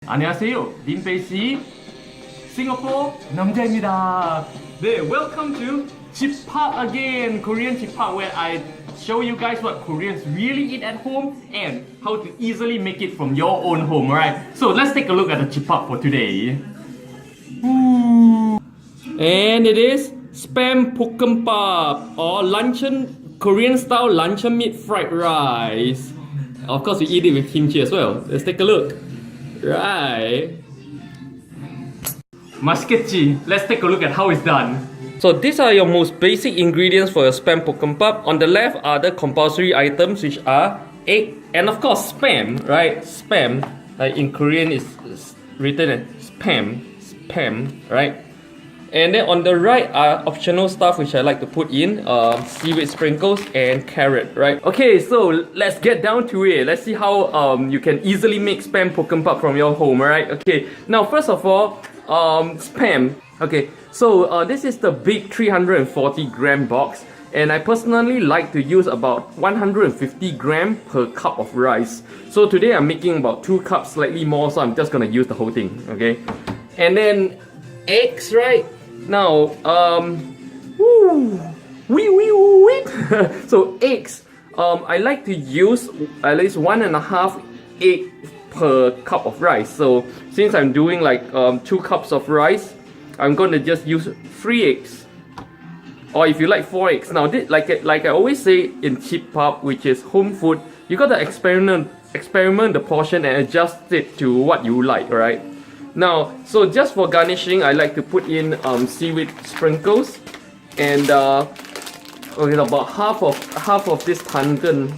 안녕하세요, 린페이씨, Singapore 남자입니다. 네, welcome to Chipa again, Korean Chipa, where I show you guys what Koreans really eat at home and how to easily make it from your own home, right? So let's take a look at the Chipa for today. Ooh. And it is seupaembokk-eumbab or luncheon, Korean style luncheon meat fried rice. Of course, we eat it with kimchi as well. Let's take a look. Right. 맛있겠지. Let's take a look at how it's done. So these are your most basic ingredients for your seupaembokk-eumbab. On the left are the compulsory items, which are egg and of course spam, right? Spam, like in Korean is written as spam, right? And then on the right are optional stuff which I like to put in, seaweed sprinkles and carrot, right? Okay, so let's get down to it. Let's see how you can easily make seupaembokk-eumbab from your home, right? Okay, now first of all, spam. Okay, so this is the big 340 gram box, and I personally like to use about 150 gram per cup of rice. So today I'm making about 2 cups, slightly more, so I'm just gonna use the whole thing, okay? And then eggs, right? Now, so eggs, I like to use at least 1.5 egg per cup of rice. So since I'm doing like 2 cups of rice, I'm going to just use 3 eggs, or if you like 4 eggs. Now, like I always say in cheap pub, which is home food, you gotta experiment the portion and adjust it to what you like, right? Now, so just for garnishing, I like to put in seaweed sprinkles, and okay, about half of this tangen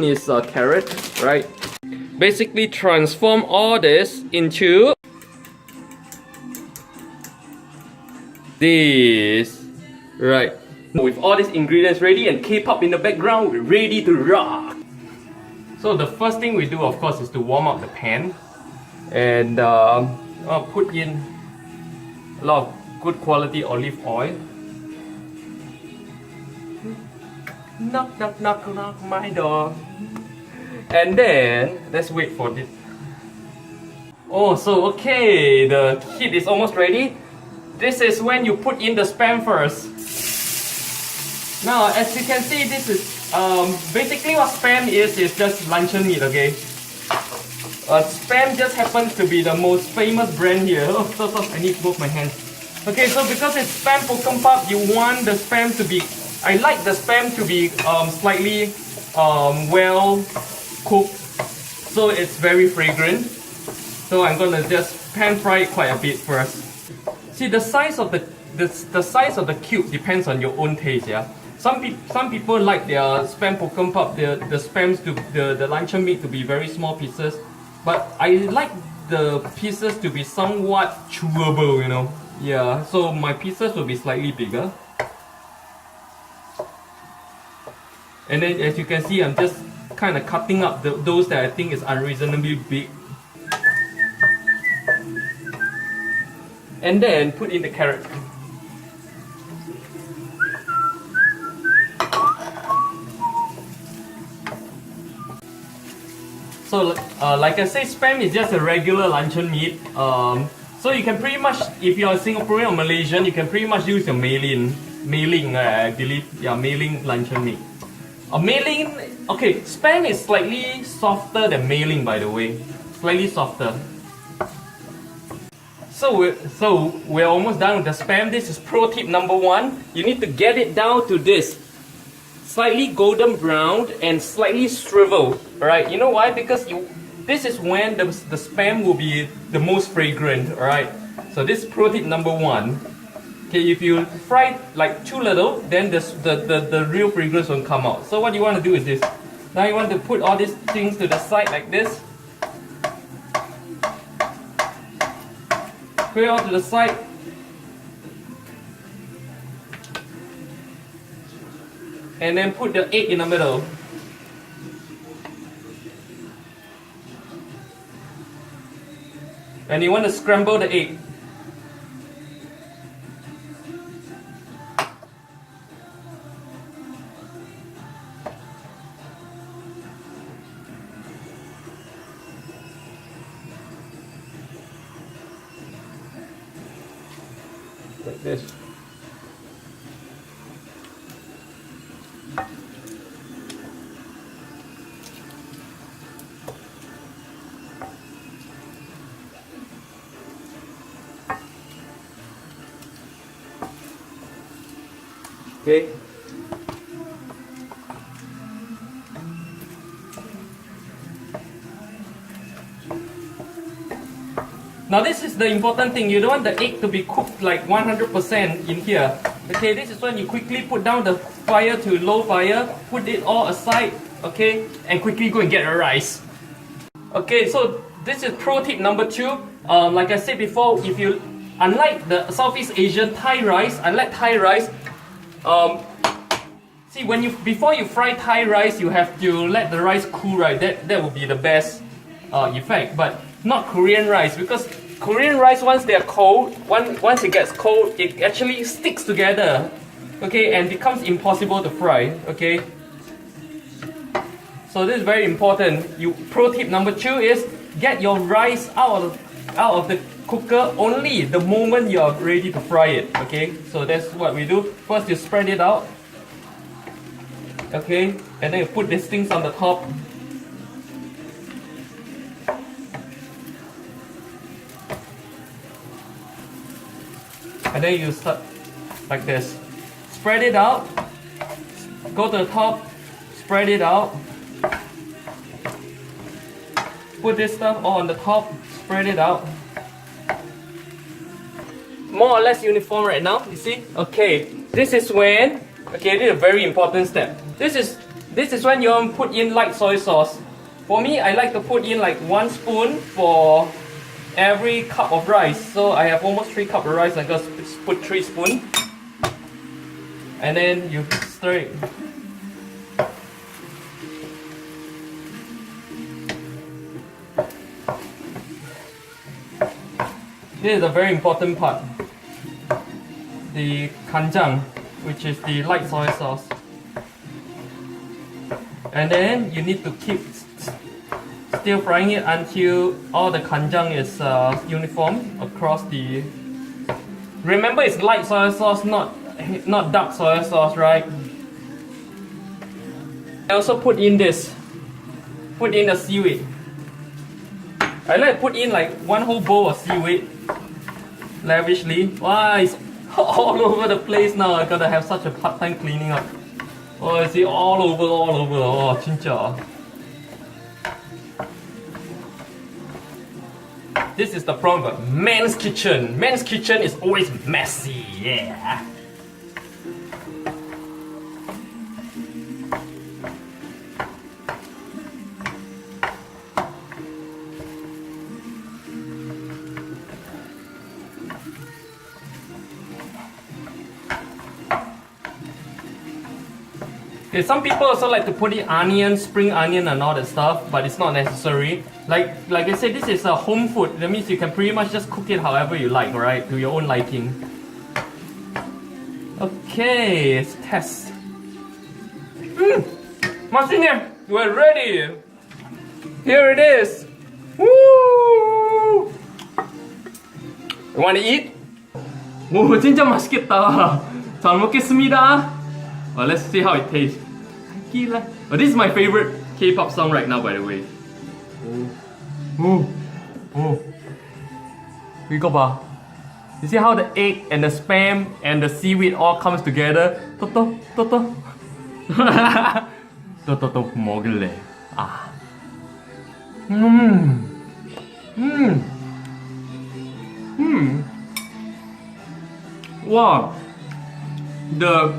is carrot, right? Basically, transform all this into this, right? With all these ingredients ready and K-pop in the background, we're ready to rock. So the first thing we do, of course, is to warm up the pan. And I'll put in a lot of good quality olive oil. Knock, knock, knock, knock my door. And then let's wait for this. Oh, so okay, the heat is almost ready. This is when you put in the spam first. Now, as you can see, this is basically what spam is just luncheon meat, okay? Spam just happens to be the most famous brand here. Oh, so I need to move my hands. Okay, so because it's seupaembokk-eumbab, you want the spam to be, I like the spam to be slightly well cooked, so it's very fragrant. So I'm gonna just pan fry it quite a bit first. See, the size of the cube depends on your own taste, yeah. Some people like their seupaembokk-eumbab, the spams to the luncheon meat to be very small pieces. But I like the pieces to be somewhat chewable, you know. Yeah, so my pieces will be slightly bigger. And then as you can see, I'm just kind of cutting up those that I think is unreasonably big. And then put in the carrot. So, like I say, spam is just a regular luncheon meat. So you can pretty much, if you're Singaporean or Malaysian, you can pretty much use your mailing, I believe, yeah, mailing luncheon meat. Mailing, okay, spam is slightly softer than mailing, by the way, slightly softer. So we're almost done with the spam. This is pro tip number 1. You need to get it down to this. Slightly golden brown and slightly shriveled, right? You know why? Because this is when the spam will be the most fragrant, right? So this is pro tip number 1. Okay, if you fry like too little, then the real fragrance won't come out. So what you want to do is this. Now you want to put all these things to the side like this. Put it all to the side. And then put the egg in the middle. And you want to scramble the egg. like this. Okay. Now this is the important thing, you don't want the egg to be cooked like 100% in here. Okay, this is when you quickly put down the fire to low fire, put it all aside, okay, and quickly go and get the rice. Okay, so this is pro tip number 2. Like I said before, if you, unlike the Southeast Asian Thai rice, see before you fry Thai rice, you have to let the rice cool, right? That will be the best effect, but not Korean rice, because Korean rice, once they are cold, once it gets cold, it actually sticks together, okay, and becomes impossible to fry, okay. So this is very important. Pro tip number 2 is get your rice out of the cooker only the moment you are ready to fry it, okay. So that's what we do. First you spread it out, okay, and then you put these things on the top. And then you start like this. Spread it out. Go to the top. Spread it out. Put this stuff all on the top. Spread it out. More or less uniform right now. You see? Okay. This is when. Okay, this is a very important step. This is when you put in light soy sauce. For me, I like to put in like 1 spoon for every cup of rice. So I have almost 3 cups of rice. I'm gonna put 3 spoons, and then you stir it. This is a very important part. The kanjang, which is the light soy sauce, and then you need to keep still frying it until all the kanjang is uniform across the. Remember, it's light soy sauce, not dark soy sauce, right? I also put in the seaweed. I like to put in like 1 whole bowl of seaweed, lavishly. Wow, it's all over the place now. I gotta have such a hard time cleaning up. Oh, I see all over. Oh, chincha. This is the problem of man's kitchen. Man's kitchen is always messy, yeah. Okay, some people also like to put in onion, spring onion and all that stuff, but it's not necessary. Like I said, this is a home food. That means you can pretty much just cook it however you like, right? To your own liking. Okay, let's test. Marcine, we're ready. Here it is. Woo! You want to eat? 오, 진짜 맛있겠다. 잘 먹겠습니다. Well, let's see how it tastes. Oh, this is my favorite K-pop song right now, by the way. 이거 봐. You see how the egg and the spam and the seaweed all comes together? 또또 먹을래. 아. Wow. The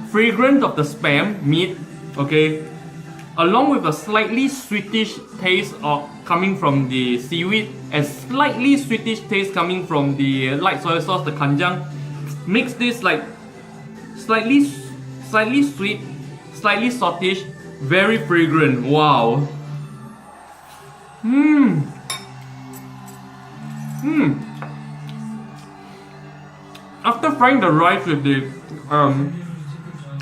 fragrance of the spam meat, okay, along with a slightly sweetish taste coming from the seaweed and slightly sweetish taste coming from the light soy sauce, the kanjang, makes this like slightly sweet, slightly saltish, very fragrant. Wow. After frying the rice with the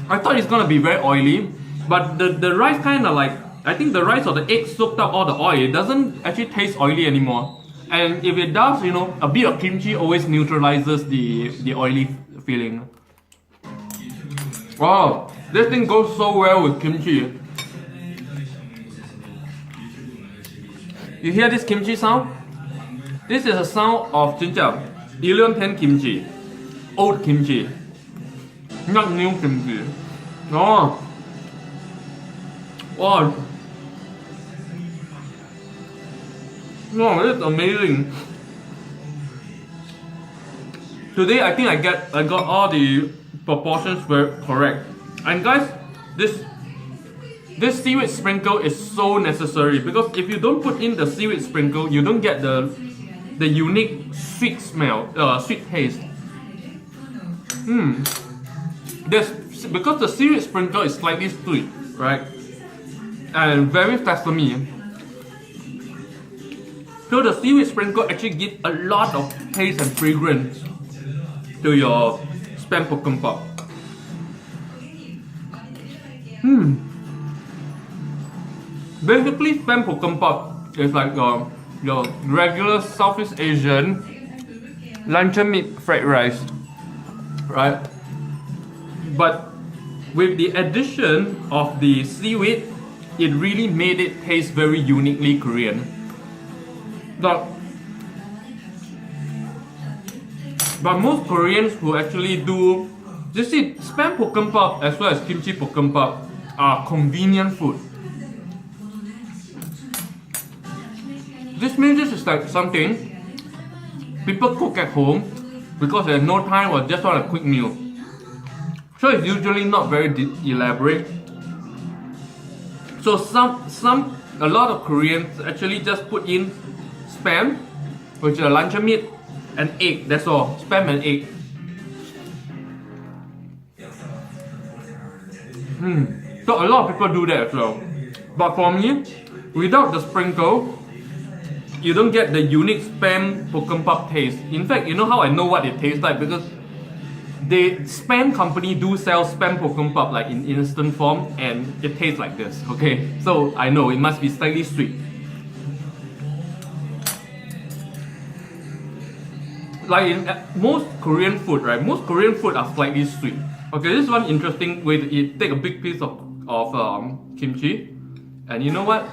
I thought it's gonna be very oily, but the rice kind of like, I think the rice or the egg soaked up all the oil. It doesn't actually taste oily anymore. And if it does, you know, a bit of kimchi always neutralizes the oily feeling. Wow, this thing goes so well with kimchi. You hear this kimchi sound? This is a sound of Ilyeon kimchi, old kimchi, not new kimchi. Oh, wow. No, it's amazing. Today I think I got all the proportions very correct. And guys, this seaweed sprinkle is so necessary because if you don't put in the seaweed sprinkle, you don't get the unique sweet smell, sweet taste. Because the seaweed sprinkle is slightly sweet, right? And very sesame. So the seaweed sprinkle actually gives a lot of taste and fragrance to your seupaembokk-eumbab. Basically, seupaembokk-eumbab is like your regular Southeast Asian luncheon meat fried rice, right? But with the addition of the seaweed, it really made it taste very uniquely Korean. But most Koreans who actually do, you see, seupaembokk-eumbab as well as kimchi bokkeumbap are convenient food. This means this is like something people cook at home because there's no time or just want a quick meal. So it's usually not very elaborate. So a lot of Koreans actually just put in spam, which is a luncheon meat, and egg. That's all. Spam and egg. So a lot of people do that as well. But for me, without the sprinkle, you don't get the unique seupaembokk-eumbab taste. In fact, you know how I know what it tastes like? Because the spam company do sell seupaembokk-eumbab like in instant form, and it tastes like this. Okay, so I know it must be slightly sweet. Like in most Korean food, right? Most Korean food are slightly sweet. Okay, this is one interesting way to eat. Take a big piece of kimchi, and you know what?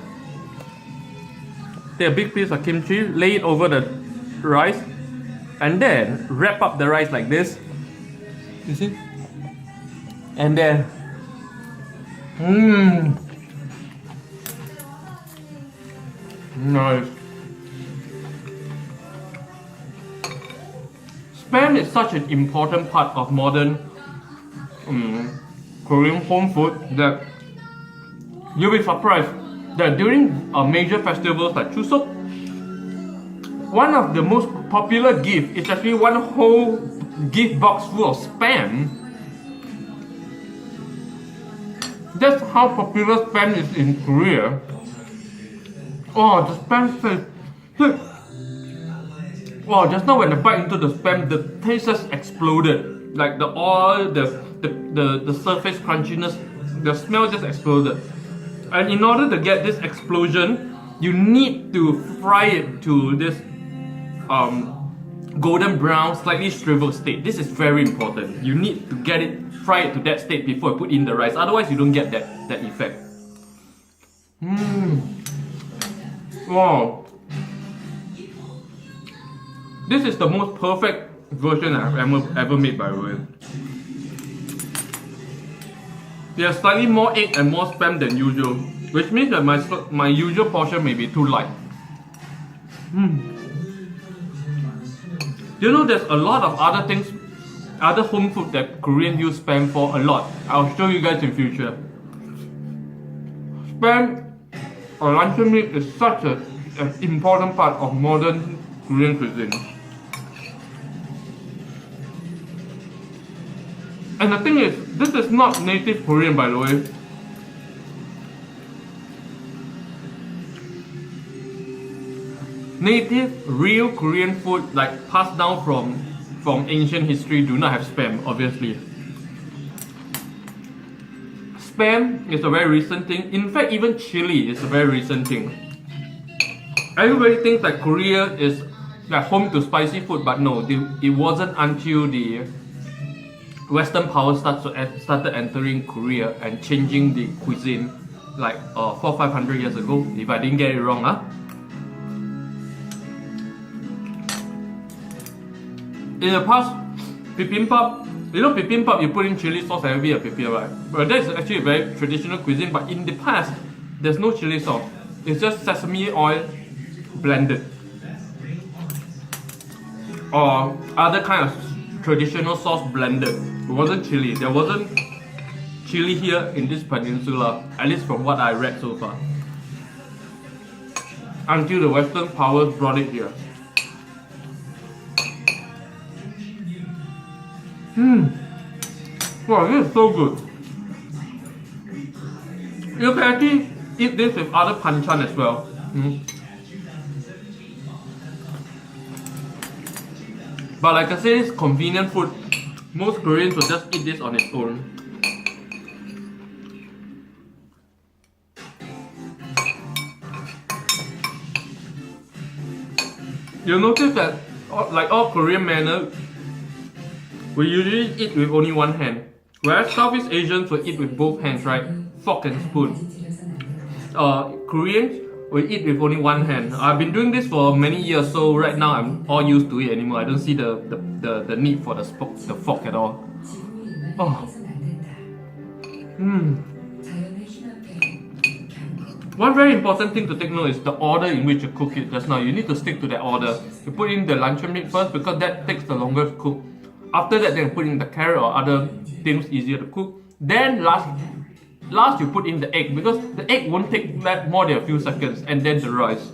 Take a big piece of kimchi, lay it over the rice, and then wrap up the rice like this. You see? And then, nice. Spam is such an important part of modern Korean home food that you'll be surprised that during major festivals like Chuseok, one of the most popular gifts is actually one whole gift box full of spam. That's how popular spam is in Korea. Oh, the spam taste. Look. Wow, just now when I bite into the spam, the taste just exploded. Like the oil, the surface crunchiness, the smell just exploded. And in order to get this explosion, you need to fry it to this golden brown, slightly shriveled state. This is very important. You need to get it, fry it to that state before you put in the rice. Otherwise, you don't get that effect. Wow. This is the most perfect version I've ever made, by the way. There's slightly more egg and more spam than usual, which means that my usual portion may be too light. You know, there's a lot of other things, other home food that Koreans use spam for a lot. I'll show you guys in future. Spam or luncheon meat is such an important part of modern Korean cuisine. And the thing is, this is not native Korean, by the way. Native, real Korean food, like passed down from ancient history, do not have spam, obviously. Spam is a very recent thing. In fact, even chili is a very recent thing. Everybody thinks that Korea is like home to spicy food, but no, it wasn't until the Western powers started entering Korea and changing the cuisine like 400-500 years ago, if I didn't get it wrong. In the past, bibimbap, you know bibimbap, you put in chili sauce and it'll be a bibimbap, right? But that's actually a very traditional cuisine, but in the past, there's no chili sauce. It's just sesame oil blended. Or other kind of traditional sauce blended. It wasn't chili. There wasn't chili here in this peninsula, at least from what I read so far. Until the Western powers brought it here. Wow, this is so good. You can actually eat this with other panchan as well. But like I said, it's convenient food. Most Koreans will just eat this on its own. You'll notice that, like all Korean manners, we usually eat with only one hand. Whereas Southeast Asians will eat with both hands, right? Fork and spoon. Koreans will eat with only one hand. I've been doing this for many years, so right now I'm all used to it anymore. I don't see the need for the fork at all. Oh. One very important thing to take note is the order in which you cook it just now. You need to stick to that order. You put in the luncheon meat first because that takes the longest to cook. After that, then put in the carrot or other things easier to cook. Then last you put in the egg because the egg won't take more than a few seconds, and then the rice.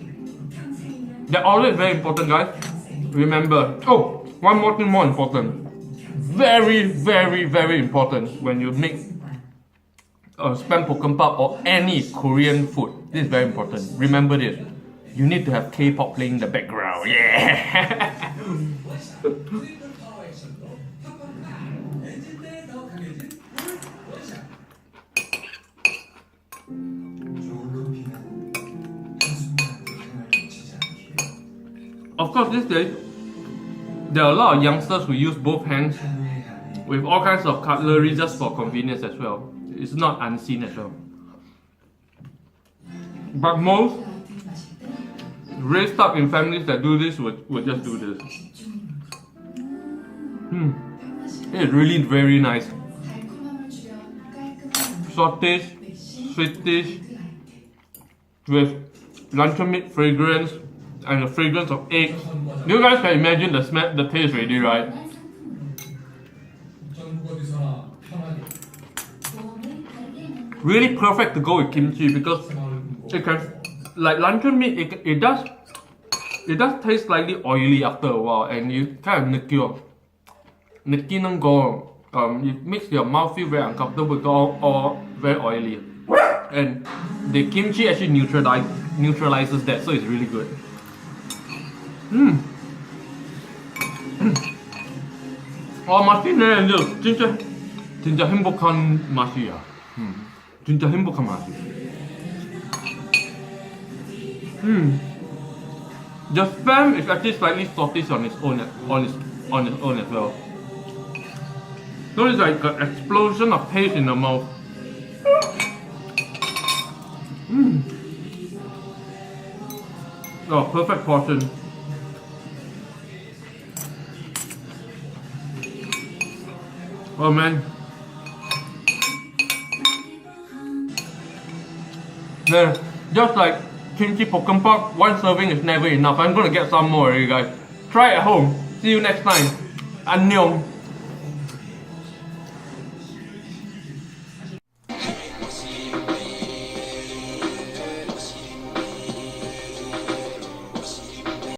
The order is very important, guys. Remember. Oh, one more thing more important. Very, very, very important when you make seupaembokk-eumbab or any Korean food. This is very important. Remember this. You need to have K-pop playing in the background. Yeah. Of course, these days, there are a lot of youngsters who use both hands with all kinds of cutlery just for convenience as well. It's not unseen as well. But most raised up in families that do this would just do this. It is really very nice. Saltish, sweetish, with luncheon meat fragrance and the fragrance of eggs. You guys can imagine the taste already, right? Really perfect to go with kimchi because it can, like luncheon meat, it does taste slightly oily after a while, and you kind of 느끼는 거, it makes your mouth feel very uncomfortable because all very oily, and the kimchi actually neutralizes that, so it's really good. 맛있네. 진짜 행복한 맛이야. 진짜 행복한 맛이야. The spam is actually slightly saltish on its own as well. So it's like an explosion of taste in the mouth. Oh, perfect portion. Oh man. Yeah, just like kimchi 볶음밥, one serving is never enough. I'm gonna get some more, you guys. Try at home. See you next time. 안녕.